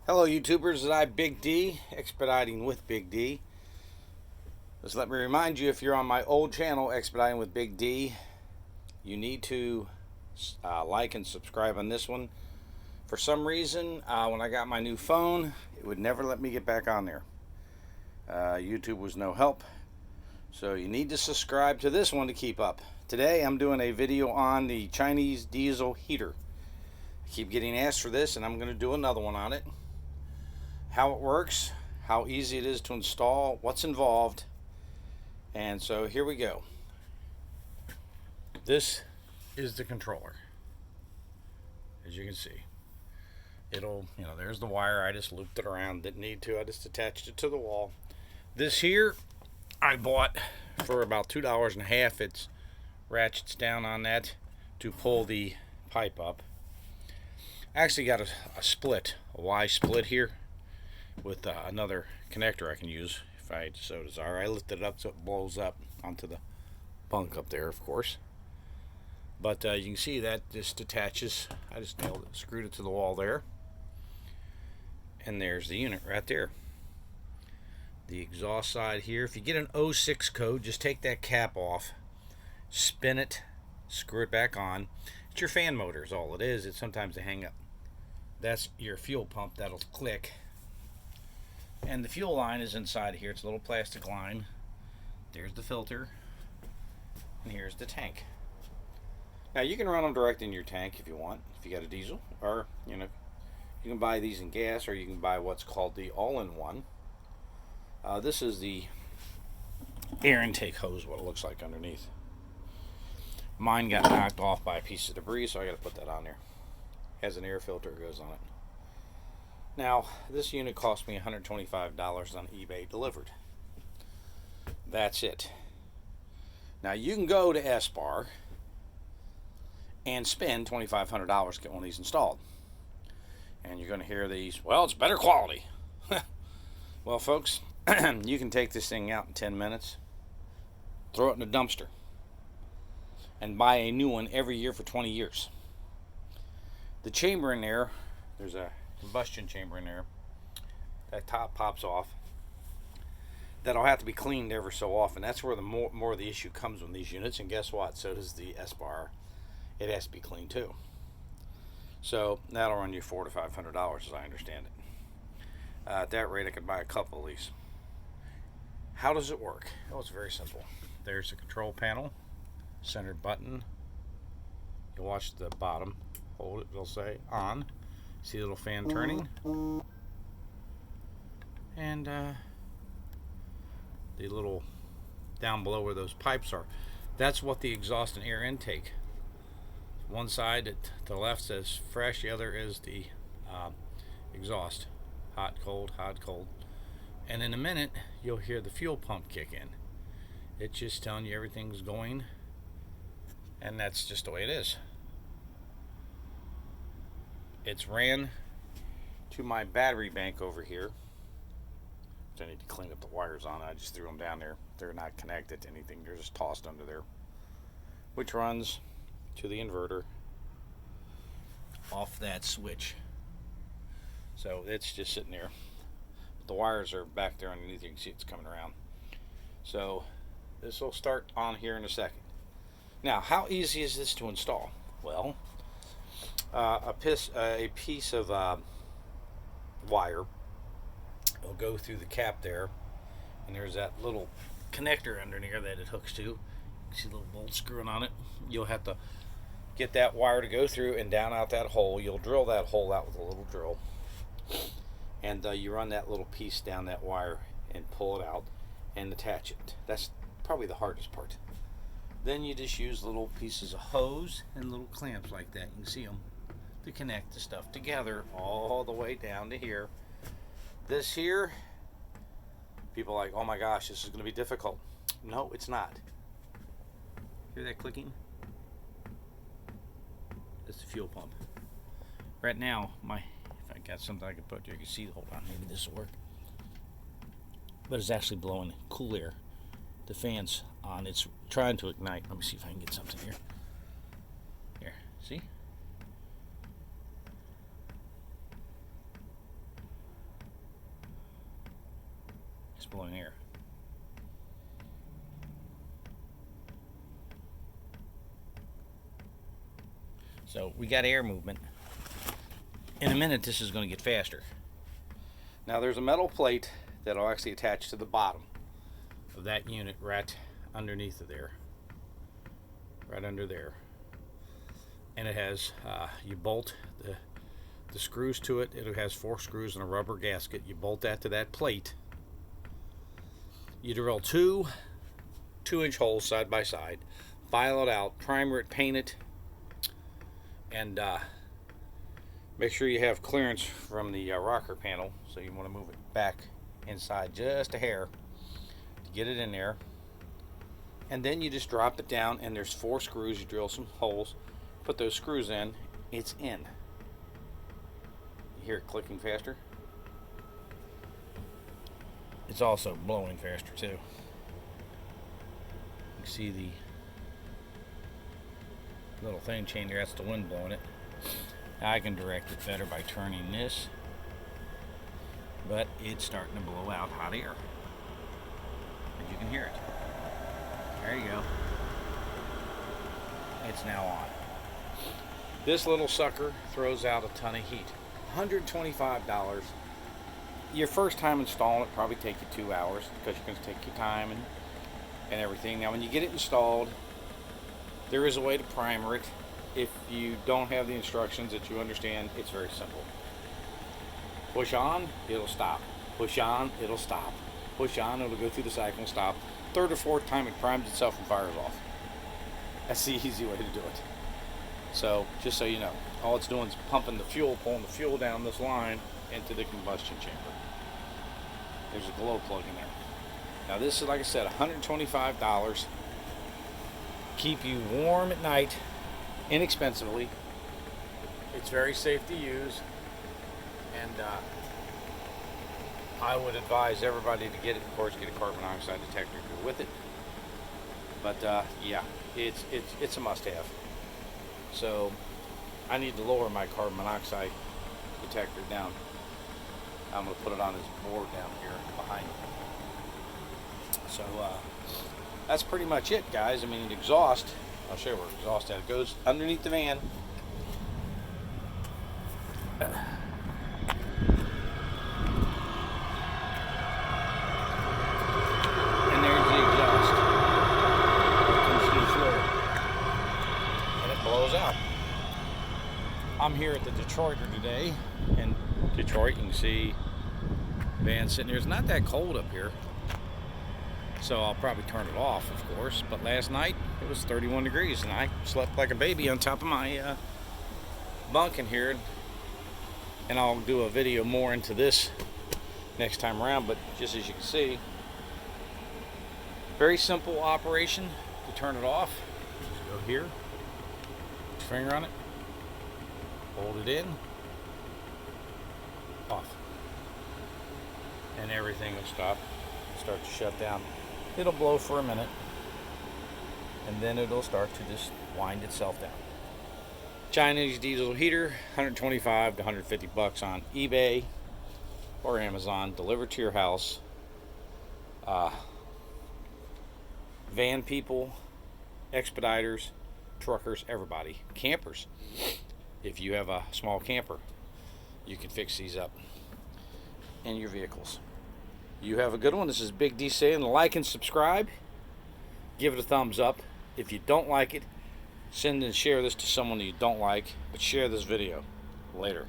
Hello YouTubers, it's Big D, Expediting with Big D. Just let me remind you, if you're on my old channel, Expediting with Big D, you need to like and subscribe on this one. For some reason, when I got my new phone, it would never let me get back on there. YouTube was no help, so you need to subscribe to this one to keep up. Today I'm doing a video on the Chinese diesel heater. I keep getting asked for this, and I'm going to do another one on it. How it works, how easy it is to install, what's involved, and so here we go. This is the controller. As you can see, there's the wire. I just looped it around, didn't need to. I just attached it to the wall. This here I bought for about $2.50. It ratchets down on that to pull the pipe up. I actually got a split, a Y split here, with another connector I can use if I so desire. I lifted it up so it blows up onto the bunk up there, of course. But you can see that just attaches. I just nailed it, screwed it to the wall there. And there's the unit right there. The exhaust side here. If you get an 06 code, just take that cap off, spin it, screw it back on. It's your fan motor is all it is. It's sometimes they hang up. That's your fuel pump that'll click. And the fuel line is inside here. It's a little plastic line. There's the filter. And here's the tank. Now you can run them direct in your tank if you want, if you got a diesel. Or, you can buy these in gas, or you can buy what's called the all-in-one. This is the air intake hose, what it looks like underneath. Mine got knocked off by a piece of debris, so I got to put that on there. Has an air filter goes on it. Now, this unit cost me $125 on eBay delivered. That's it. Now, you can go to S-Bar and spend $2,500 to get one of these installed. And you're going to hear these, well, it's better quality. Well, folks, you can take this thing out in 10 minutes, throw it in a dumpster, and buy a new one every year for 20 years. The chamber in there, there's a combustion chamber in there. That top pops off. That'll have to be cleaned ever so often. That's where the more of the issue comes with these units. And guess what? So does the S-Bar. It has to be cleaned too. So that'll run you $400 to $500 as I understand it. At that rate, I could buy a couple of these. How does it work? Oh, it's very simple. There's the control panel, center button. You watch the bottom. Hold it. It'll say on. See the little fan turning, and the little down below where those pipes are, that's what the exhaust and air intake. One side to the left says fresh, the other is the exhaust. Hot, cold, hot, cold. And in a minute, you'll hear the fuel pump kick in. It's just telling you everything's going, and that's just the way it is. It's ran to my battery bank over here. I need to clean up the wires on it. I just threw them down there. They're not connected to anything. They're just tossed under there. Which runs to the inverter off that switch. So it's just sitting there. The wires are back there underneath. You can see it's coming around. So this will start on here in a second. Now, how easy is this to install? Well, a piece of wire will go through the cap there, and there's that little connector under there that it hooks to. You see a little bolt screwing on it. You'll have to get that wire to go through and down out that hole. You'll drill that hole out with a little drill, and you run that little piece down that wire and pull it out and attach it. That's probably the hardest part. Then you just use little pieces of hose and little clamps like that. You can see them to connect the stuff together all the way down to here. This here, people are like, oh my gosh, this is going to be difficult. No, it's not. Hear that clicking? That's the fuel pump. Right now, if I got something I could put here, you can see, hold on, maybe this will work. But it's actually blowing cool air. The fan's on, it's trying to ignite. Let me see if I can get something here. Here, see? blowing air. So we got air movement. In a minute, this is going to get faster. Now there's a metal plate that'll actually attach to the bottom of that unit right underneath of there. Right under there. And it has, you bolt the screws to it. It has 4 screws and a rubber gasket. You bolt that to that plate. You drill 2 2-inch holes side by side. File it out, primer it, paint it, and make sure you have clearance from the rocker panel. So you want to move it back inside just a hair to get it in there. And then you just drop it down, and there's 4 screws. You drill some holes, put those screws in, it's in. You hear it clicking faster? It's also blowing faster too. You can see the little thing chain there, that's the wind blowing it. I can direct it better by turning this, but it's starting to blow out hot air. As you can hear it. There you go. It's now on. This little sucker throws out a ton of heat. $125. Your first time installing it probably take you 2 hours because you're going to take your time and everything. Now when you get it installed, there is a way to primer it. If you don't have the instructions that you understand, it's very simple. Push on, it'll stop. Push on, it'll stop. Push on, it'll go through the cycle and stop. 3rd or 4th time it primes itself and fires off. That's the easy way to do it. So, just so you know, all it's doing is pumping the fuel, pulling the fuel down this line into the combustion chamber. There's a glow plug in there. Now this is, like I said, $125. Keep you warm at night, inexpensively. It's very safe to use, and I would advise everybody to get it. Of course, get a carbon monoxide detector if you're with it. But yeah, it's a must-have. So I need to lower my carbon monoxide detector down. I'm going to put it on this board down here behind me. So that's pretty much it, guys. I mean, the exhaust, I'll show you where exhaust at. It goes underneath the van. And there's the exhaust. It comes through the floor. And it blows out. I'm here at the Detroiter today. In Detroit, you can see the van sitting there. It's not that cold up here. So I'll probably turn it off, of course. But last night, it was 31 degrees, and I slept like a baby on top of my bunk in here. And I'll do a video more into this next time around. But just as you can see, very simple operation to turn it off. Just go here, put your finger on it, hold it in, off. And everything will stop, start to shut down. It'll blow for a minute, and then it'll start to just wind itself down. Chinese diesel heater, $125 to $150 on eBay or Amazon, delivered to your house. Van people, expediters, truckers, everybody, campers. If you have a small camper, you can fix these up in your vehicles. You have a good one. This is Big D saying like and subscribe. Give it a thumbs up. If you don't like it, send and share this to someone that you don't like, but share this video. Later.